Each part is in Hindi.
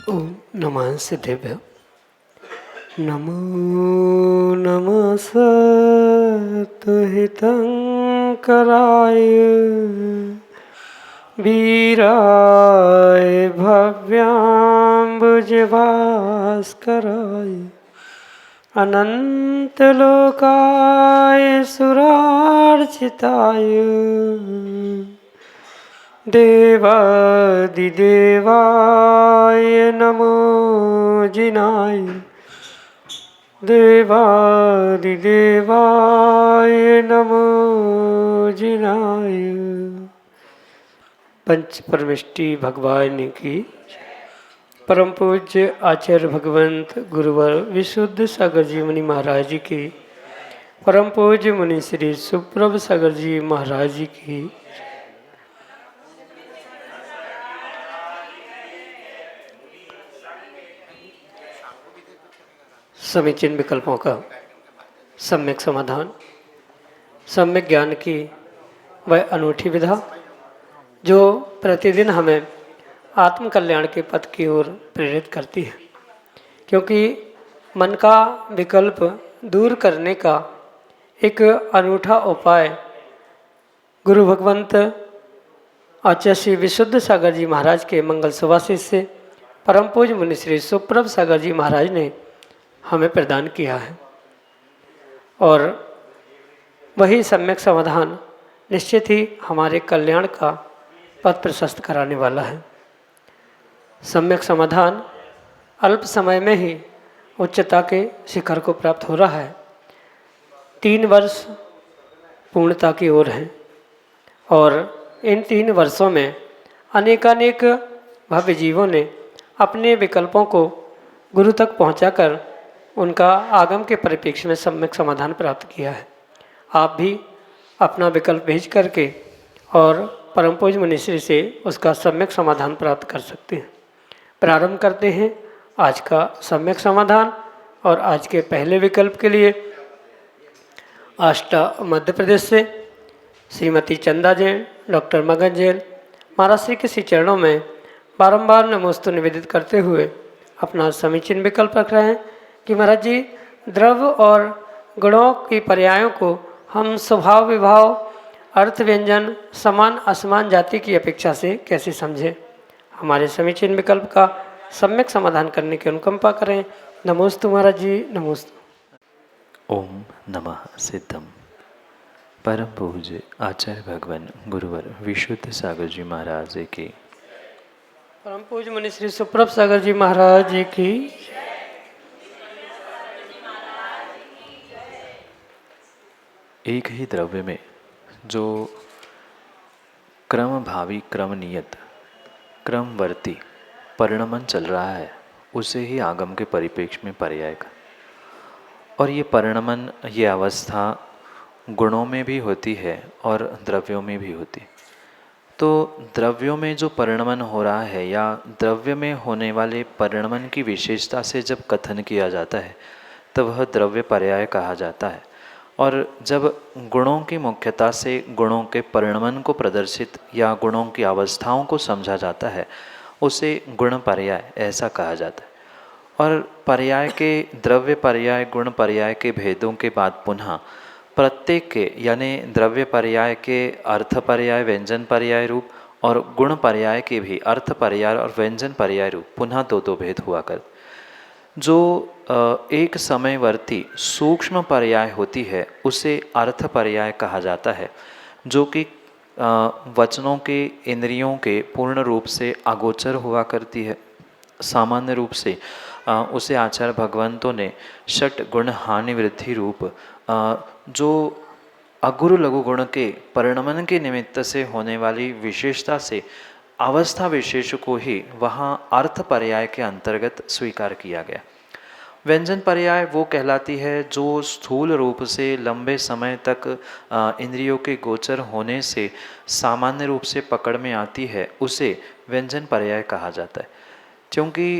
ओम नमः सिद्धेभ्यो। नमो नमः सत्तुहितंकराय वीराय भव्याम्बुजभास्कराय अनंतलोकाय सुरार्चिताय देवादिदेवाय नमो जिनाय देवादिदेवाय नमो जिनाय। पंच परमेष्टि भगवान की परम पूज्य आचार्य भगवंत गुरुवर विशुद्ध सागर जी मुनि महाराज जी की, परम पूज्य मुनि श्री सुप्रभ सागर जी महाराज जी की, समीचीन विकल्पों का सम्यक समाधान, सम्यक ज्ञान की वह अनूठी विधा जो प्रतिदिन हमें आत्म कल्याण के पथ की ओर प्रेरित करती है। क्योंकि मन का विकल्प दूर करने का एक अनूठा उपाय गुरु भगवंत आचार्य श्री विशुद्ध सागर जी महाराज के मंगल सुभाषित से परम पूज्य मुनि श्री सुप्रभ सागर जी महाराज ने हमें प्रदान किया है। और वही सम्यक समाधान निश्चित ही हमारे कल्याण का पथ प्रशस्त कराने वाला है। सम्यक समाधान अल्प समय में ही उच्चता के शिखर को प्राप्त हो रहा है। 3 वर्ष पूर्णता की ओर हैं और इन 3 वर्षों में अनेकानेक भव्य जीवों ने अपने विकल्पों को गुरु तक पहुंचाकर उनका आगम के परिप्रेक्ष्य में सम्यक समाधान प्राप्त किया है। आप भी अपना विकल्प भेज करके और परम पूज्य मुनिश्री से उसका सम्यक समाधान प्राप्त कर सकते हैं। प्रारंभ करते हैं आज का सम्यक समाधान। और आज के पहले विकल्प के लिए आष्टा मध्य प्रदेश से श्रीमती चंदा जैन, डॉक्टर मगन जैन महाराज श्री के श्री चरणों में बारंबार नमोस्तु निवेदित करते हुए अपना समीचीन विकल्प रख रहे हैं कि महाराज जी, द्रव्य और गुणों की पर्यायों को हम स्वभाव विभाव अर्थ व्यंजन समान असमान जाति की अपेक्षा से कैसे समझें। हमारे समीचीन विकल्प का सम्यक समाधान करने की अनुकंपा करें। नमोस्तु महाराज जी, नमोस्तु। ओम नमः सिद्धम। परम पूज्य आचार्य भगवान गुरुवर विशुद्ध सागर जी महाराज की, परम पूज्य मुनि श्री सुप्रभ सागर जी महाराज जी की। एक ही द्रव्य में जो क्रम भावी क्रम नियत क्रमवर्ती परिणमन चल रहा है उसे ही आगम के परिप्रेक्ष्य में पर्याय का। और ये परिणमन, ये अवस्था गुणों में भी होती है और द्रव्यों में भी होती है। तो द्रव्यों में जो परिणमन हो रहा है या द्रव्य में होने वाले परिणमन की विशेषता से जब कथन किया जाता है तब वह द्रव्य पर्याय कहा जाता है। और जब गुणों की मुख्यता से गुणों के परिणमन को प्रदर्शित या गुणों की अवस्थाओं को समझा जाता है उसे गुण पर्याय ऐसा कहा जाता है। और पर्याय के द्रव्य पर्याय गुण पर्याय के भेदों के बाद पुनः प्रत्येक के यानी द्रव्य पर्याय के अर्थ पर्याय व्यंजन पर्याय रूप और गुण पर्याय के भी अर्थ पर्याय और व्यंजन पर्याय रूप पुनः दो भेद हुआ कर। जो एक समयवर्ती सूक्ष्म पर्याय होती है उसे अर्थ पर्याय कहा जाता है, जो कि वचनों के इंद्रियों के पूर्ण रूप से अगोचर हुआ करती है। सामान्य रूप से उसे आचार्य भगवंतों ने षट गुण हानि वृद्धि रूप जो अगुरु लघु गुण के परिणमन के निमित्त से होने वाली विशेषता से अवस्था विशेष को ही वहाँ अर्थ पर्याय के अंतर्गत स्वीकार किया गया। व्यंजन पर्याय वो कहलाती है जो स्थूल रूप से लंबे समय तक इंद्रियों के गोचर होने से सामान्य रूप से पकड़ में आती है, उसे व्यंजन पर्याय कहा जाता है। क्योंकि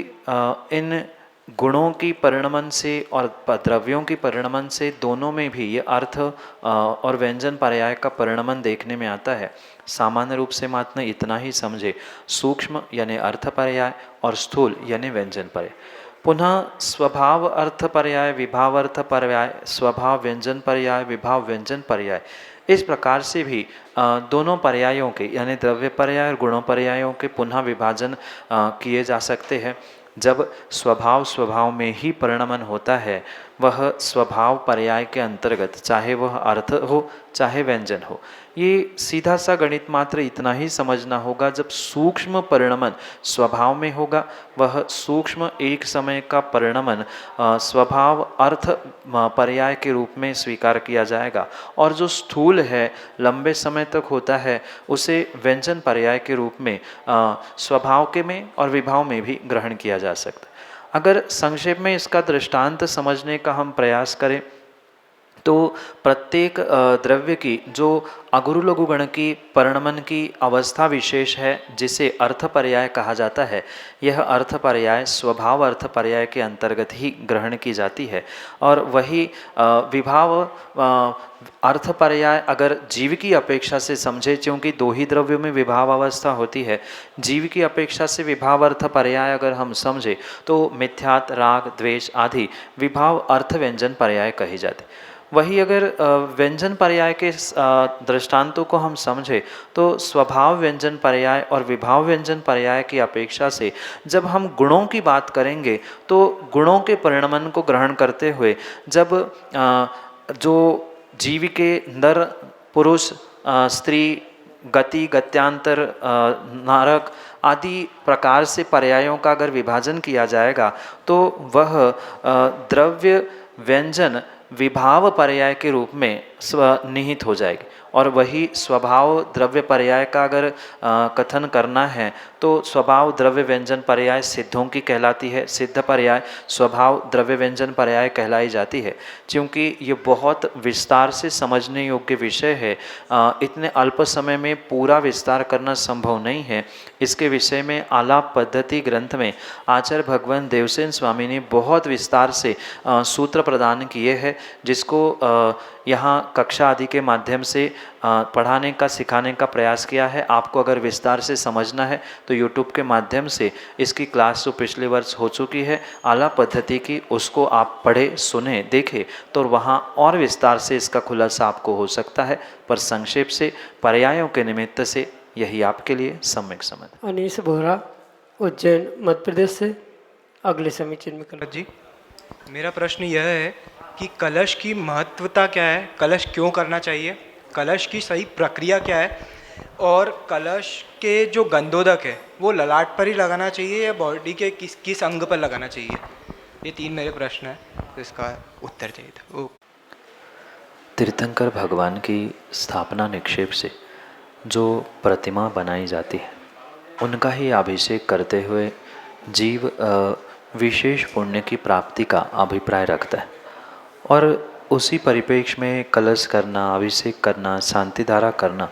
इन गुणों की परिणमन से और द्रव्यों की परिणमन से दोनों में भी ये अर्थ और व्यंजन पर्याय का परिणमन देखने में आता है। सामान्य रूप से मात्र इतना ही समझे, सूक्ष्म यानी अर्थ पर्याय और स्थूल यानी व्यंजन पर्याय। पुनः स्वभाव अर्थ पर्याय, विभाव अर्थ पर्याय, स्वभाव व्यंजन पर्याय, विभाव व्यंजन पर्याय, इस प्रकार से भी दोनों पर्यायों के यानी द्रव्य पर्याय और गुणों पर्यायों के पुनः विभाजन किए जा सकते हैं। जब स्वभाव में ही परिणमन होता है, वह स्वभाव पर्याय के अंतर्गत, चाहे वह अर्थ हो चाहे व्यंजन हो। ये सीधा सा गणित मात्र इतना ही समझना होगा, जब सूक्ष्म परिणमन स्वभाव में होगा, वह सूक्ष्म एक समय का परिणमन स्वभाव अर्थ पर्याय के रूप में स्वीकार किया जाएगा, और जो स्थूल है लंबे समय तक होता है उसे व्यंजन पर्याय के रूप में स्वभाव के में और विभाव में भी ग्रहण किया जा सकता है। अगर संक्षेप में इसका दृष्टांत समझने का हम प्रयास करें तो प्रत्येक द्रव्य की जो अगुरु लघु गण की परिणमन की अवस्था विशेष है, जिसे अर्थ पर्याय कहा जाता है, यह अर्थ पर्याय स्वभाव अर्थ पर्याय के अंतर्गत ही ग्रहण की जाती है। और वही विभाव अर्थ पर्याय अगर जीव की अपेक्षा से समझे, क्योंकि दो ही द्रव्यों में विभाव अवस्था होती है, जीव की अपेक्षा से विभाव अर्थ पर्याय अगर हम समझे तो मिथ्यात्, राग, द्वेष आदि विभाव अर्थ व्यंजन पर्याय कहे जाते। वही अगर व्यंजन पर्याय के दृष्टांतों को हम समझे तो स्वभाव व्यंजन पर्याय और विभाव व्यंजन पर्याय की अपेक्षा से जब हम गुणों की बात करेंगे तो गुणों के परिणमन को ग्रहण करते हुए जब जो जीव के नर पुरुष स्त्री गति गत्यांतर नारक आदि प्रकार से पर्यायों का अगर विभाजन किया जाएगा तो वह द्रव्य व्यंजन विभाव पर्याय के रूप में स्वनिहित हो जाएगी। और वही स्वभाव द्रव्य पर्याय का अगर कथन करना है तो स्वभाव द्रव्य व्यंजन पर्याय सिद्धों की कहलाती है, सिद्ध पर्याय स्वभाव द्रव्य व्यंजन पर्याय कहलाई जाती है। क्योंकि ये बहुत विस्तार से समझने योग्य विषय है, इतने अल्प समय में पूरा विस्तार करना संभव नहीं है। इसके विषय में आलाप पद्धति ग्रंथ में आचार्य भगवान देवसेन स्वामी ने बहुत विस्तार से सूत्र प्रदान किए हैं, जिसको यहाँ कक्षा आदि के माध्यम से पढ़ाने का सिखाने का प्रयास किया है। आपको अगर विस्तार से समझना है तो YouTube के माध्यम से इसकी क्लास जो पिछले वर्ष हो चुकी है आला पद्धति की, उसको आप पढ़े सुने देखें तो वहाँ और विस्तार से इसका खुलासा आपको हो सकता है। पर संक्षेप से पर्यायों के निमित्त से यही आपके लिए सम्यक समझ। अनीस बोहरा, उज्जैन, मध्य प्रदेश से अगले समीचीन में कल जी, मेरा प्रश्न यह है कि कलश की महत्वता क्या है, कलश क्यों करना चाहिए, कलश की सही प्रक्रिया क्या है, और कलश के जो गंधोदक है वो ललाट पर ही लगाना चाहिए या बॉडी के किस किस अंग पर लगाना चाहिए। ये 3 मेरे प्रश्न हैं, तो इसका उत्तर चाहिए था। तीर्थंकर भगवान की स्थापना निक्षेप से जो प्रतिमा बनाई जाती है उनका ही अभिषेक करते हुए जीव विशेष पुण्य की प्राप्ति का अभिप्राय रखता है। और उसी परिप्रेक्ष्य में कलश करना, अभिषेक करना, शांति धारा करना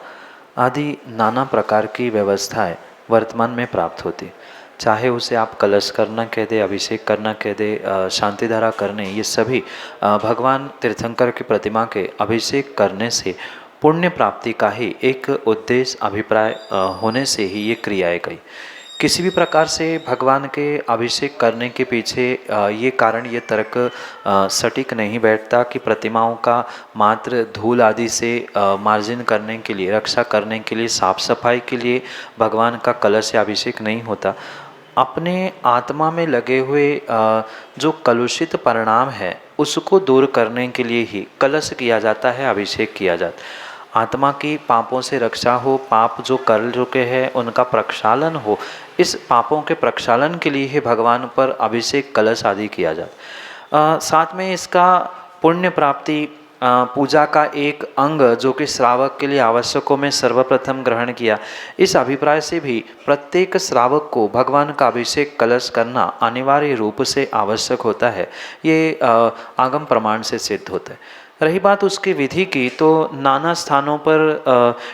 आदि नाना प्रकार की व्यवस्थाएं वर्तमान में प्राप्त होती। चाहे उसे आप कलश करना कह दे, अभिषेक करना कह दे, शांति धारा करने, ये सभी भगवान तीर्थंकर की प्रतिमा के अभिषेक करने से पुण्य प्राप्ति का ही एक उद्देश्य अभिप्राय होने से ही ये क्रियाएं गई। किसी भी प्रकार से भगवान के अभिषेक करने के पीछे ये कारण, ये तर्क सटीक नहीं बैठता कि प्रतिमाओं का मात्र धूल आदि से मार्जिन करने के लिए, रक्षा करने के लिए, साफ सफाई के लिए भगवान का कलश या अभिषेक नहीं होता। अपने आत्मा में लगे हुए जो कलुषित परिणाम है उसको दूर करने के लिए ही कलश किया जाता है, अभिषेक किया जाता है। आत्मा की पापों से रक्षा हो, पाप जो कर चुके हैं उनका प्रक्षालन हो, इस पापों के प्रक्षालन के लिए ही भगवान पर अभिषेक कलश आदि किया जाता। साथ में इसका पुण्य प्राप्ति पूजा का एक अंग जो कि श्रावक के लिए आवश्यकों में सर्वप्रथम ग्रहण किया। इस अभिप्राय से भी प्रत्येक श्रावक को भगवान का अभिषेक कलश करना अनिवार्य रूप से आवश्यक होता है। ये आगम प्रमाण से सिद्ध होता है। रही बात उसकी विधि की, तो नाना स्थानों पर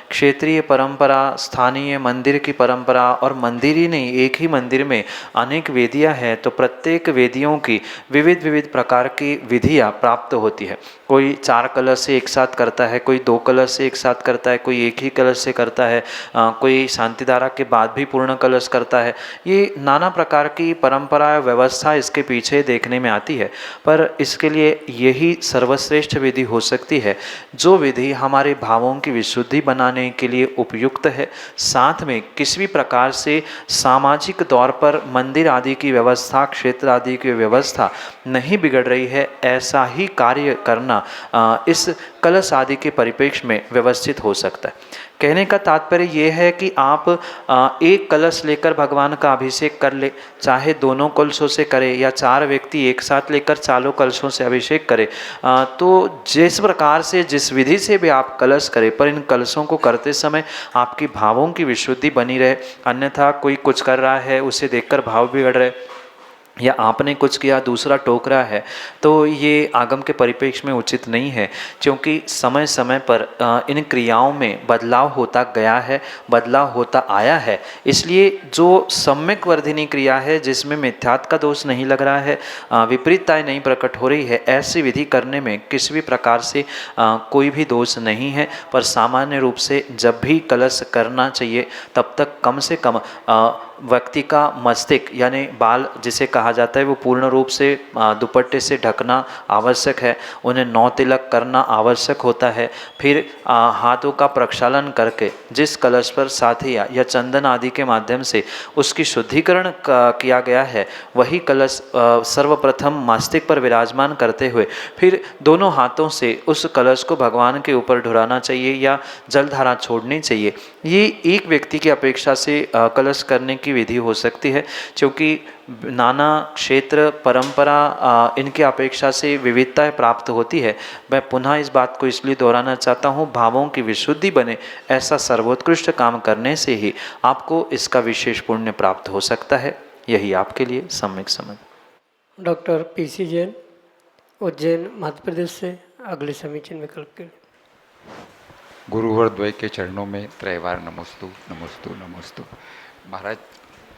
क्षेत्रीय परंपरा, स्थानीय मंदिर की परंपरा, और मंदिर ही नहीं, एक ही मंदिर में अनेक वेदियां हैं, तो प्रत्येक वेदियों की विविध विविध प्रकार की विधियां प्राप्त होती है। कोई 4 कलश से एक साथ करता है, कोई 2 कलश से एक साथ करता है, कोई एक ही कलश से करता है, कोई शांतिधारा के बाद भी पूर्ण कलश करता है। ये नाना प्रकार की परंपरा व्यवस्था इसके पीछे देखने में आती है, पर इसके लिए यही सर्वश्रेष्ठ विधि हो सकती है जो विधि हमारे भावों की विशुद्धि बनाने के लिए उपयुक्त है, साथ में किसी भी प्रकार से सामाजिक तौर पर मंदिर आदि की व्यवस्था, क्षेत्र आदि की व्यवस्था नहीं बिगड़ रही है, ऐसा ही कार्य करना इस कलश आदि के परिप्रेक्ष्य में व्यवस्थित हो सकता है। कहने का तात्पर्य यह है कि आप एक कलश लेकर भगवान का अभिषेक कर ले, चाहे दोनों कलशों से करे या 4 व्यक्ति एक साथ लेकर 4 कलशों से अभिषेक करे, तो जिस प्रकार से जिस विधि से भी आप कलश करें, पर इन कलशों को करते समय आपकी भावों की विशुद्धि बनी रहे। अन्यथा कोई कुछ कर रहा है, उसे देखकर भाव बिगड़ रहे, या आपने कुछ किया दूसरा टोक रहा है, तो ये आगम के परिप्रेक्ष्य में उचित नहीं है, क्योंकि समय समय पर इन क्रियाओं में बदलाव होता गया है, बदलाव होता आया है। इसलिए जो सम्यक वर्धिनी क्रिया है, जिसमें मिथ्यात्व का दोष नहीं लग रहा है, विपरीतताएं नहीं प्रकट हो रही है, ऐसी विधि करने में किसी भी प्रकार से कोई भी दोष नहीं है। पर सामान्य रूप से जब भी कलश करना चाहिए, तब तक कम से कम व्यक्ति का मस्तिष्क यानी बाल जिसे कहा जाता है, वो पूर्ण रूप से दुपट्टे से ढकना आवश्यक है। उन्हें 9 तिलक करना आवश्यक होता है। फिर हाथों का प्रक्षालन करके जिस कलश पर साथिया या चंदन आदि के माध्यम से उसकी शुद्धिकरण किया गया है, वही कलश सर्वप्रथम मस्तिष्क पर विराजमान करते हुए फिर दोनों हाथों से उस कलश को भगवान के ऊपर ढुराना चाहिए या जलधारा छोड़नी चाहिए। ये एक व्यक्ति की अपेक्षा से कलश करने की विधि हो सकती है, क्योंकि नाना क्षेत्र परंपरा इनकी अपेक्षा से विविधताएं प्राप्त होती है। मैं पुनः इस बात को इसलिए दोहराना चाहता हूँ, भावों की विशुद्धि बने ऐसा सर्वोत्कृष्ट काम करने से ही आपको इसका विशेष पुण्य प्राप्त हो सकता है। यही आपके लिए सम्यक समझ। डॉक्टर PC जैन, उज्जैन मध्य प्रदेश से अगले समीचीन विकल्प के लिए। गुरुवर द्वय के चरणों में त्रैवार नमोस्तु नमोस्तु नमोस्तु। महाराज,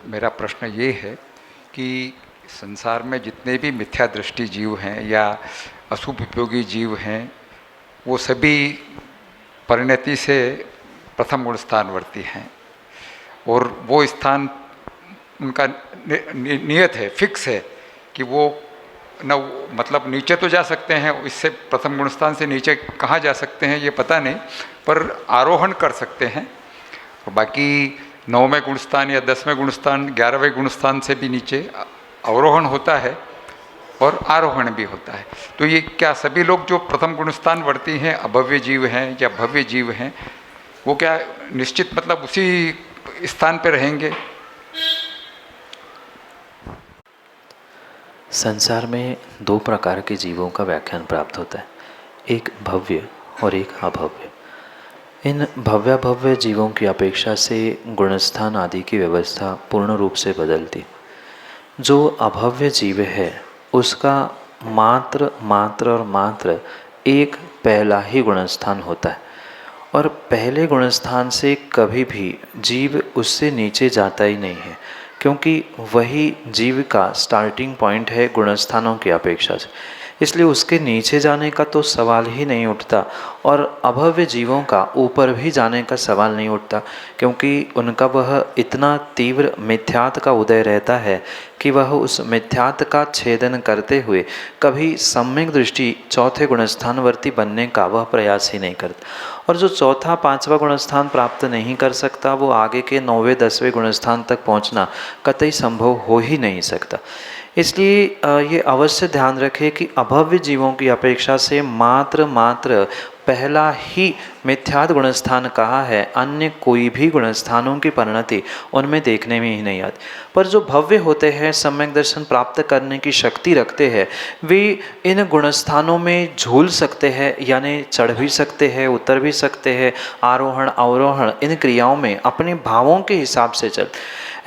मेरा प्रश्न ये है कि संसार में जितने भी मिथ्या दृष्टि जीव हैं या अशुभ उपयोगी जीव हैं, वो सभी परिणति से प्रथम गुण स्थानवर्ती हैं, और वो स्थान उनका नियत है, फिक्स है कि वो न मतलब नीचे तो जा सकते हैं, इससे प्रथम गुण स्थान से नीचे कहाँ जा सकते हैं ये पता नहीं, पर आरोहण कर सकते हैं। और बाकी 9वें गुणस्थान या 10वें गुणस्थान 11वें गुणस्थान से भी नीचे अवरोहण होता है और आरोहण भी होता है। तो ये क्या सभी लोग जो प्रथम गुणस्थान वर्ती हैं, अभव्य जीव हैं या भव्य जीव हैं, वो क्या निश्चित मतलब उसी स्थान पर रहेंगे? संसार में 2 प्रकार के जीवों का व्याख्यान प्राप्त होता है, एक भव्य और एक अभव्य। इन भव्य जीवों की अपेक्षा से गुणस्थान आदि की व्यवस्था पूर्ण रूप से बदलती। जो अभव्य जीव है उसका मात्र एक पहला ही गुणस्थान होता है, और पहले गुणस्थान से कभी भी जीव उससे नीचे जाता ही नहीं है, क्योंकि वही जीव का स्टार्टिंग पॉइंट है गुणस्थानों की अपेक्षा से। इसलिए उसके नीचे जाने का तो सवाल ही नहीं उठता, और अभव्य जीवों का ऊपर भी जाने का सवाल नहीं उठता, क्योंकि उनका वह इतना तीव्र मिथ्यात्व का उदय रहता है कि वह उस मिथ्यात्व का छेदन करते हुए कभी सम्यक दृष्टि चौथे गुणस्थानवर्ती बनने का वह प्रयास ही नहीं करता। और जो चौथा 5वां गुणस्थान प्राप्त नहीं कर सकता, वो आगे के 9वें 10वें गुणस्थान तक पहुंचना कतई संभव हो ही नहीं सकता। इसलिए ये अवश्य ध्यान रखें कि अभव्य जीवों की अपेक्षा से मात्र पहला ही मिथ्याद गुणस्थान कहा है, अन्य कोई भी गुणस्थानों की परिणति उनमें देखने में ही नहीं आती। पर जो भव्य होते हैं, सम्यक दर्शन प्राप्त करने की शक्ति रखते हैं, वे इन गुणस्थानों में झूल सकते हैं, यानी चढ़ भी सकते हैं, उतर भी सकते हैं, आरोहण अवरोहण इन क्रियाओं में अपने भावों के हिसाब से चल।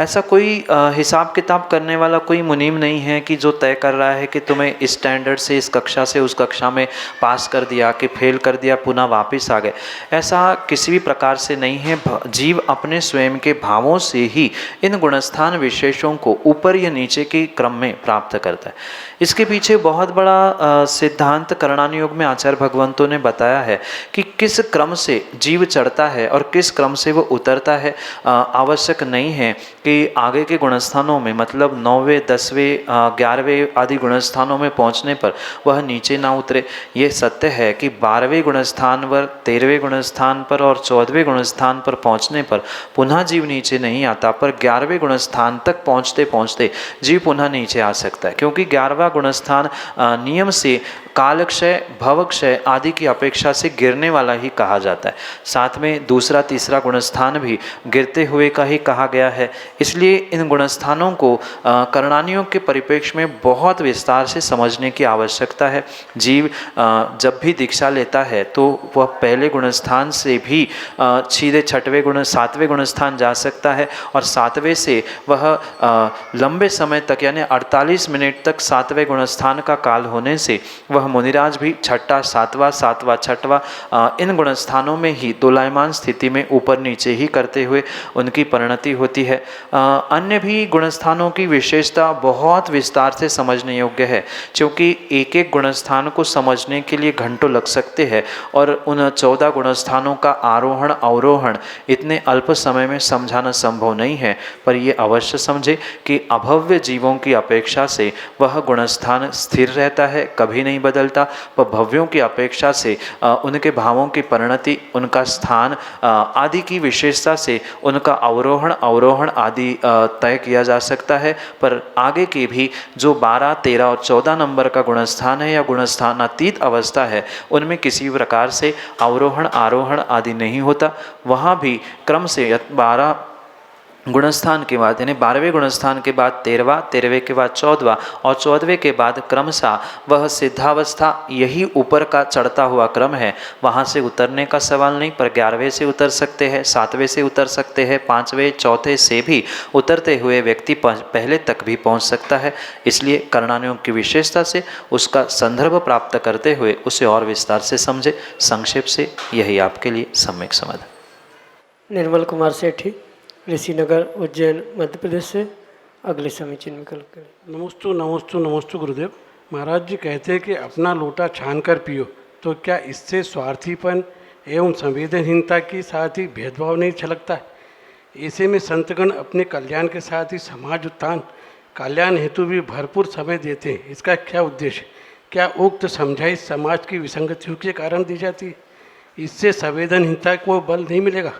ऐसा कोई हिसाब किताब करने वाला कोई मुनीम नहीं है कि जो तय कर रहा है कि तुम्हें इस स्टैंडर्ड से इस कक्षा से उस कक्षा में पास कर दिया कि फेल कर दिया, पुनः वापस आ गए। ऐसा किसी भी प्रकार से नहीं है। जीव अपने स्वयं के भावों से ही इन गुणस्थान विशेषों को ऊपर या नीचे के क्रम में प्राप्त करता है। इसके पीछे बहुत बड़ा सिद्धांत करणानुयोग में आचार्य भगवंतों ने बताया है कि किस क्रम से जीव चढ़ता है और किस क्रम से वो उतरता है। आवश्यक नहीं है कि आगे के गुणस्थानों में, मतलब 9वें 10वें 11वें आदि गुणस्थानों में पहुंचने पर वह नीचे ना उतरे। ये सत्य है कि 12वें गुणस्थान पर, 13वें गुणस्थान पर और 14वें गुणस्थान पर पहुंचने पर पुनः जीव नीचे नहीं आता, पर 11वें गुणस्थान तक पहुंचते पहुंचते जीव पुनः नीचे आ सकता है, क्योंकि 11वां गुणस्थान नियम से कालक्षय भवक्षय आदि की अपेक्षा से गिरने वाला ही कहा जाता है। साथ में दूसरा तीसरा गुणस्थान भी गिरते हुए का ही कहा गया है। इसलिए इन गुणस्थानों को करणानुयोग के परिप्रेक्ष्य में बहुत विस्तार से समझने की आवश्यकता है। जीव जब भी दीक्षा लेता है तो वह पहले गुणस्थान से भी सीधे 7वें गुणस्थान जा सकता है, और 7वें से वह लंबे समय तक यानी 48 मिनट तक 7वें गुणस्थान का काल होने से वह मुनिराज भी 6वां 7वां 7वां 6वां इन गुणस्थानों में ही दोलायमान स्थिति में ऊपर नीचे ही करते हुए उनकी परिणति होती है। अन्य भी गुणस्थानों की विशेषता बहुत विस्तार से समझने योग्य है, क्योंकि एक एक गुणस्थान को समझने के लिए घंटों लग सकते हैं, और उन 14 गुणस्थानों का आरोहण अवरोहण इतने अल्प समय में समझाना संभव नहीं है। पर ये अवश्य समझे कि अभव्य जीवों की अपेक्षा से वह गुणस्थान स्थिर रहता है, कभी नहीं बदलता, पर भव्यों की अपेक्षा से उनके भावों की परिणति, उनका स्थान आदि की विशेषता से उनका अवरोहण अवरोहण आदि तय किया जा सकता है। पर आगे के भी जो 12, 13 और 14 नंबर का गुणस्थान है या गुणस्थानातीत अवस्था है, उनमें किसी प्रकार से अवरोहण आरोहण आदि नहीं होता। वहाँ भी क्रम से 12 गुणस्थान के बाद यानी 12वें गुणस्थान के बाद 13वां, 13वें के बाद 14वां और 14वें के बाद क्रमशः वह सिद्धावस्था, यही ऊपर का चढ़ता हुआ क्रम है। वहाँ से उतरने का सवाल नहीं, पर 11वें से उतर सकते हैं, 7वें से उतर सकते हैं, 5वें चौथे से भी उतरते हुए व्यक्ति पहले तक भी पहुँच सकता है। इसलिए करणानुयोग की विशेषता से उसका संदर्भ प्राप्त करते हुए उसे और विस्तार से समझे। संक्षेप से यही आपके लिए सम्यक समाधान। निर्मल कुमार सेठी, ऋषिनगर उज्जैन मध्य प्रदेश से अगले समीचीन विकल्प करें। नमस्तु नमस्तु नमस्तु गुरुदेव। महाराज जी कहते हैं कि अपना लोटा छान कर पियो, तो क्या इससे स्वार्थीपन एवं संवेदनहीनता के साथ ही भेदभाव नहीं छलकता है? ऐसे में संतगण अपने कल्याण के साथ ही समाज उत्थान कल्याण हेतु भी भरपूर समय देते हैं। इसका क्या उद्देश्य? क्या उक्त समझाई समाज की विसंगतियों के कारण दी जाती है? इससे संवेदनहीनता को बल नहीं मिलेगा?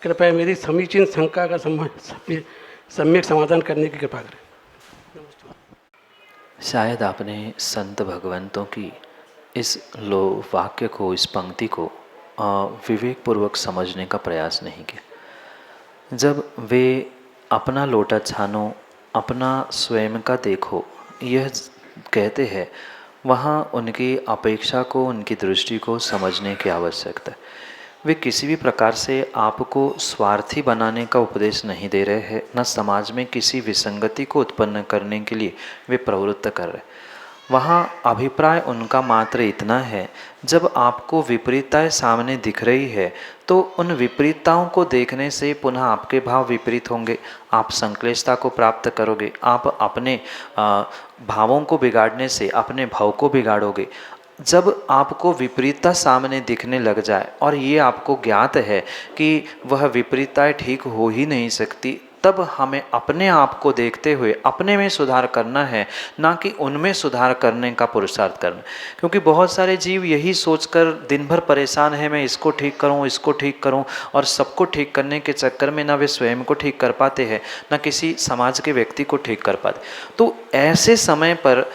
कृपया मेरी समीचीन शंका का सम्यक समाधान करने की कृपा करें। शायद आपने संत भगवंतों की इस वाक्य को, इस पंक्ति को विवेकपूर्वक समझने का प्रयास नहीं किया। जब वे अपना लोटा छानो, अपना स्वयं का देखो यह कहते हैं, वहाँ उनकी अपेक्षा को, उनकी दृष्टि को समझने की आवश्यकता है। वे किसी भी प्रकार से आपको स्वार्थी बनाने का उपदेश नहीं दे रहे हैं, न समाज में किसी विसंगति को उत्पन्न करने के लिए वे प्रवृत्त कर रहे हैं। वहाँ अभिप्राय उनका मात्र इतना है, जब आपको विपरीतताएं सामने दिख रही है तो उन विपरीतताओं को देखने से पुनः आपके भाव विपरीत होंगे, आप संक्लेशता को प्राप्त करोगे, आप अपने भावों को बिगाड़ने से अपने भाव को बिगाड़ोगे। जब आपको विपरीतता सामने दिखने लग जाए और ये आपको ज्ञात है कि वह विपरीतताएं ठीक हो ही नहीं सकती, तब हमें अपने आप को देखते हुए अपने में सुधार करना है, ना कि उनमें सुधार करने का पुरुषार्थ करना। क्योंकि बहुत सारे जीव यही सोचकर दिन भर परेशान है, मैं इसको ठीक करूं, इसको ठीक करूं, और सबको ठीक करने के चक्कर में ना वे स्वयं को ठीक कर पाते हैं, ना किसी समाज के व्यक्ति को ठीक कर पाते। तो ऐसे समय पर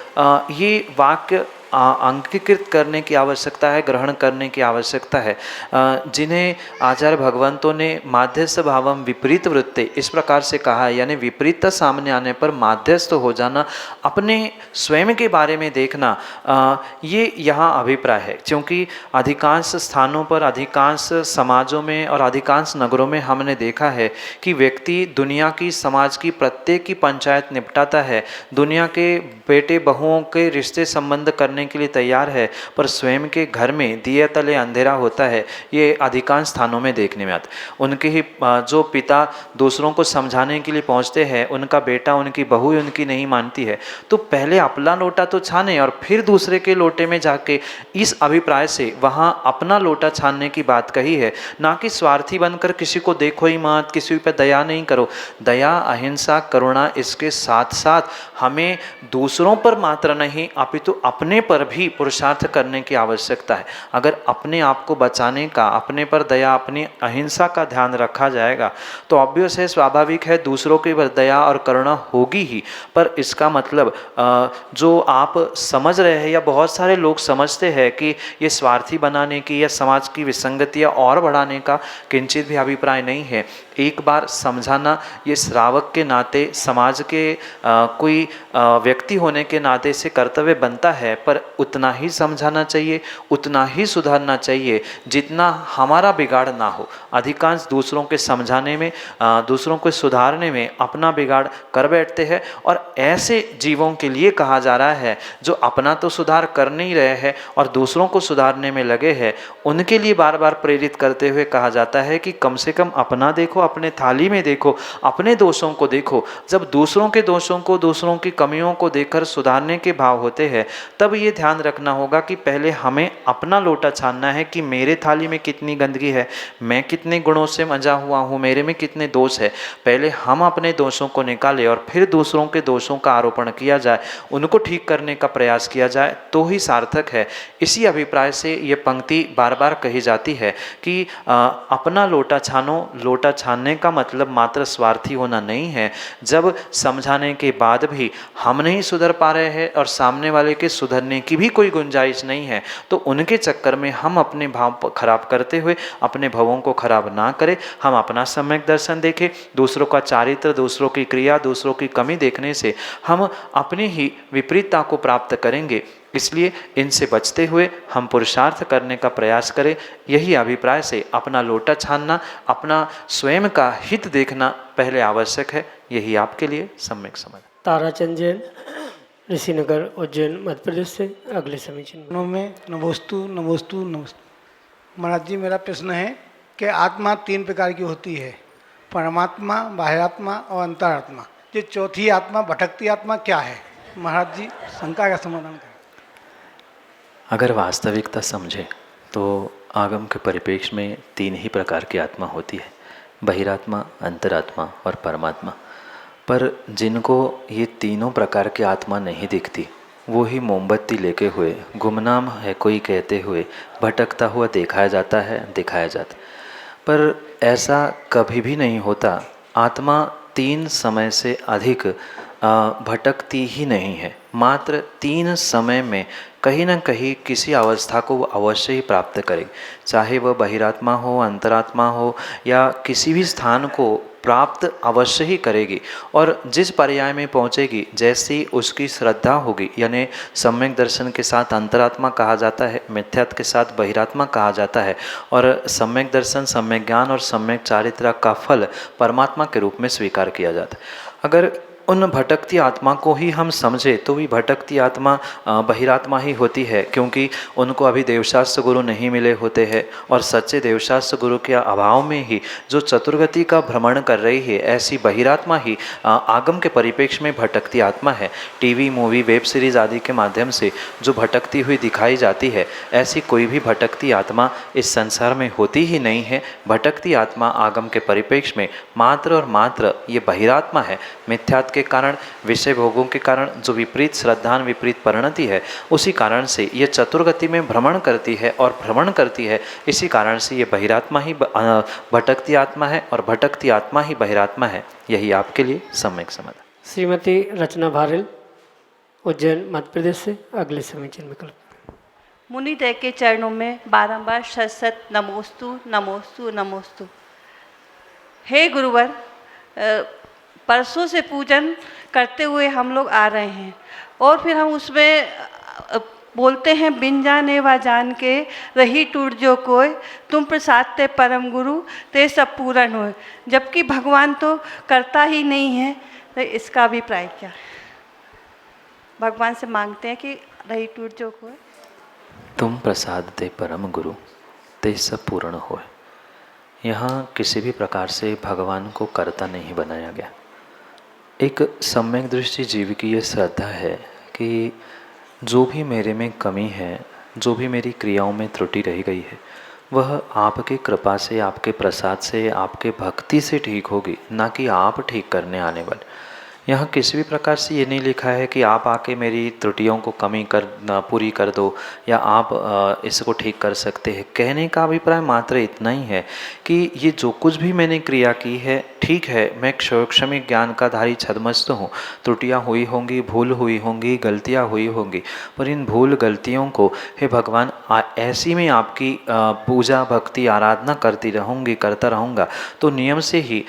ये वाक्य अंगीकृत करने की आवश्यकता है, ग्रहण करने की आवश्यकता है, जिन्हें आचार्य भगवंतों ने माध्यस्थ भावम विपरीत वृत्ते इस प्रकार से कहा है, यानी विपरीतता सामने आने पर माध्यस्थ हो जाना, अपने स्वयं के बारे में देखना, ये यहाँ अभिप्राय है। क्योंकि अधिकांश स्थानों पर, अधिकांश समाजों में और अधिकांश नगरों में हमने देखा है कि व्यक्ति दुनिया की, समाज की प्रत्येक की पंचायत निपटाता है, दुनिया के बेटे बहुओं के रिश्ते संबंध करने के लिए तैयार है, पर स्वयं के घर में दिए तले अंधेरा होता है। ये अधिकांश स्थानों में देखने में आता है। उनके ही जो पिता दूसरों को समझाने के लिए पहुंचते हैं, उनका बेटा, उनकी बहू उनकी नहीं मानती है, तो पहले अपना लोटा तो छाने और फिर दूसरे के लोटे में जाके, इस अभिप्राय से वहाँ अपना लोटा छानने की बात कही है, ना कि स्वार्थी बनकर किसी को देखो ही मत, किसी पर दया नहीं करो। दया, अहिंसा, करुणा, इसके साथ साथ हमें दूसरों पर मात्र नहीं अपितु अपने पर भी पुरुषार्थ करने की आवश्यकता है। अगर अपने आप को बचाने का, अपने पर दया, अपनी अहिंसा का ध्यान रखा जाएगा तो ऑब्वियस है, स्वाभाविक है, दूसरों की दया और करुणा होगी ही। पर इसका मतलब जो आप समझ रहे हैं या बहुत सारे लोग समझते हैं कि ये स्वार्थी बनाने की या समाज की विसंगतियाँ और बढ़ाने का किंचित भी अभिप्राय नहीं है। एक बार समझाना ये श्रावक के नाते, समाज के कोई व्यक्ति होने के नाते से कर्तव्य बनता है, पर उतना ही समझाना चाहिए, उतना ही सुधारना चाहिए जितना हमारा बिगाड़ ना हो। अधिकांश दूसरों के समझाने में, दूसरों को सुधारने में अपना बिगाड़ कर बैठते हैं, और ऐसे जीवों के लिए कहा जा रहा है जो अपना तो सुधार कर नहीं रहे हैं और दूसरों को सुधारने में लगे हैं, उनके लिए बार बार प्रेरित करते हुए कहा जाता है कि कम से कम अपना देखो, अपने थाली में देखो, अपने दोषों को देखो। जब दूसरों के दोषों को, दूसरों की कमियों को देखकर सुधारने के भाव होते हैं, तब ये ध्यान रखना होगा कि पहले हमें अपना लोटा छानना है कि मेरे थाली में कितनी गंदगी है, मैं कितने गुणों से मंजा हुआ हूँ, मेरे में कितने दोष है। पहले हम अपने दोषों को निकालें और फिर दूसरों के दोषों का आरोपण किया जाए, उनको ठीक करने का प्रयास किया जाए, तो ही सार्थक है। इसी अभिप्राय से ये पंक्ति बार बार कही जाती है कि अपना लोटा छानो। लोटा छानने का मतलब मात्र स्वार्थी होना नहीं है। जब समझाने के बाद भी हम नहीं सुधर पा रहे हैं और सामने वाले के सुधरने की भी कोई गुंजाइश नहीं है, तो उनके चक्कर में हम अपने भाव खराब करते हुए अपने भावों को खराब ना करें। हम अपना सम्यक दर्शन देखें। दूसरों का चारित्र, दूसरों की क्रिया, दूसरों की कमी देखने से हम अपनी ही विपरीतता को प्राप्त करेंगे। इसलिए इनसे बचते हुए हम पुरुषार्थ करने का प्रयास करें। यही अभिप्राय से अपना लोटा छानना, अपना स्वयं का हित देखना पहले आवश्यक है। यही आपके लिए सम्यक समझ। ताराचंद जैन, ऋषिनगर, उज्जैन, मध्य प्रदेश से अगले समीचीन में नमोस्तु नमोस्तु नमोस्तु। महाराज जी, मेरा प्रश्न है कि आत्मा 3 प्रकार की होती है, परमात्मा, बाह्यात्मा और अंतरात्मा। ये चौथी आत्मा, भटकती आत्मा क्या है? महाराज जी, शंका का समाधान करें। अगर वास्तविकता समझे तो आगम के परिप्रेक्ष्य में 3 ही प्रकार की आत्मा होती है, बहिरात्मा, अंतरात्मा और परमात्मा। पर जिनको ये तीनों प्रकार की आत्मा नहीं दिखती, वो ही मोमबत्ती लेके हुए, गुमनाम है कोई कहते हुए भटकता हुआ दिखाया जाता है। पर ऐसा कभी भी नहीं होता। आत्मा 3 समय से अधिक भटकती ही नहीं है। मात्र 3 समय में कहीं न कहीं किसी अवस्था को वो अवश्य ही प्राप्त करेगी, चाहे वह बहिरात्मा हो, अंतरात्मा हो या किसी भी स्थान को प्राप्त अवश्य ही करेगी। और जिस पर्याय में पहुँचेगी, जैसी उसकी श्रद्धा होगी, यानी सम्यक दर्शन के साथ अंतरात्मा कहा जाता है, मिथ्यात्व के साथ बहिरात्मा कहा जाता है, और सम्यक दर्शन, सम्यक ज्ञान और सम्यक चारित्र का फल परमात्मा के रूप में स्वीकार किया जाता है। अगर उन भटकती आत्मा को ही हम समझे तो भी भटकती आत्मा बहिरात्मा ही होती है, क्योंकि उनको अभी देवशास्त्र गुरु नहीं मिले होते हैं और सच्चे देवशास्त्र गुरु के अभाव में ही जो चतुर्गति का भ्रमण कर रही है, ऐसी बहिरात्मा ही आगम के परिप्रेक्ष्य में भटकती आत्मा है। टीवी, मूवी, वेब सीरीज आदि के माध्यम से जो भटकती हुई दिखाई जाती है, ऐसी कोई भी भटकती आत्मा इस संसार में होती ही नहीं है। भटकती आत्मा आगम के परिप्रेक्ष्य में मात्र और मात्र ये बहिरात्मा है। मिथ्यात्व के कारण, विषय भोगों के कारण जो विपरीत श्रद्धान, विपरीत परिणति है, उसी कारण से ये चतुर्गति में भ्रमण करती है और भ्रमण करती है। इसी कारण से ये बहिरात्मा ही भटकती आत्मा है और भटकती आत्मा ही बहिरात्मा है। यही आपके लिए सम्यक समझ। श्रीमती रचना भारिल, उज्जैन मध्य प्रदेश से अगले समीचीन विकल्प। मुनिदेव के चरणों में बारंबार सत सत नमोस्तु नमोस्तु नमोस्तु। हे गुरुवर, परसों से पूजन करते हुए हम लोग आ रहे हैं और फिर हम उसमें बोलते हैं बिन जाने व जान के रही टूट जो कोई, तुम प्रसाद ते परम गुरु ते सब पूर्ण होए, जबकि भगवान तो करता ही नहीं है। तो इसका अभिप्राय क्या है? भगवान से मांगते हैं कि रही टूट जो कोई, तुम प्रसाद ते परम गुरु ते सब पूर्ण होए। यहाँ किसी भी प्रकार से भगवान को कर्ता नहीं बनाया गया। एक सम्यक दृष्टि जीव की ये श्रद्धा है कि जो भी मेरे में कमी है, जो भी मेरी क्रियाओं में त्रुटि रह गई है, वह आपके कृपा से, आपके प्रसाद से, आपके भक्ति से ठीक होगी, ना कि आप ठीक करने आने वाले। यहाँ किसी भी प्रकार से ये नहीं लिखा है कि आप आके मेरी त्रुटियों को पूरी कर दो या आप इसको ठीक कर सकते हैं। कहने का अभिप्राय मात्र इतना ही है कि ये जो कुछ भी मैंने क्रिया की है, ठीक है, मैं क्षमिक ज्ञान का धारी छद्मस्त हूँ, त्रुटियाँ हुई होंगी, भूल हुई होंगी, गलतियाँ हुई होंगी, पर इन भूल गलतियों को हे भगवान ऐसी में आपकी पूजा भक्ति आराधना करता रहूँगा तो नियम से ही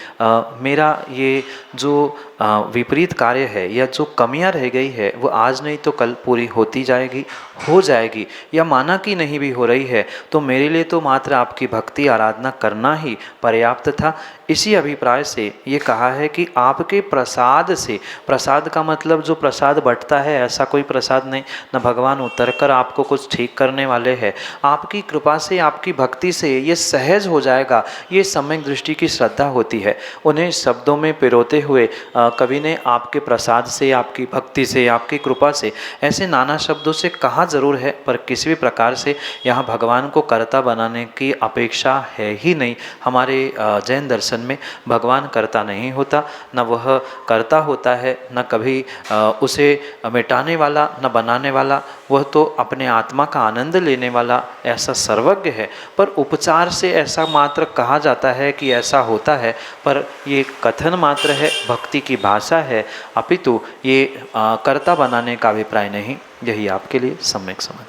मेरा ये जो विपरीत कार्य है या जो कमियां रह गई है वो आज नहीं तो कल पूरी होती जाएगी, हो जाएगी, या माना कि नहीं भी हो रही है तो मेरे लिए तो मात्र आपकी भक्ति आराधना करना ही पर्याप्त था। इसी अभिप्राय से ये कहा है कि आपके प्रसाद से, प्रसाद का मतलब जो प्रसाद बंटता है ऐसा कोई प्रसाद नहीं, न भगवान उतरकर आपको कुछ ठीक करने वाले हैं। आपकी कृपा से, आपकी भक्ति से ये सहज हो जाएगा। ये सम्यक दृष्टि की श्रद्धा होती है। उन्हें शब्दों में पिरोते हुए कवि ने आपके प्रसाद से, आपकी भक्ति से, आपकी कृपा से ऐसे नाना शब्दों से कहा जरूर है, पर किसी भी प्रकार से यहाँ भगवान को कर्ता बनाने की अपेक्षा है ही नहीं। हमारे जैन दर्शन में भगवान कर्ता नहीं होता, न वह कर्ता होता है, न कभी उसे मिटाने वाला, न बनाने वाला। वह तो अपने आत्मा का आनंद लेने वाला ऐसा सर्वज्ञ है। पर उपचार से ऐसा मात्र कहा जाता है कि ऐसा होता है, पर ये कथन मात्र है, भक्ति की भाषा है, अपितु ये कर्ता बनाने का अभिप्राय नहीं। यही आपके लिए सम्यक समझ।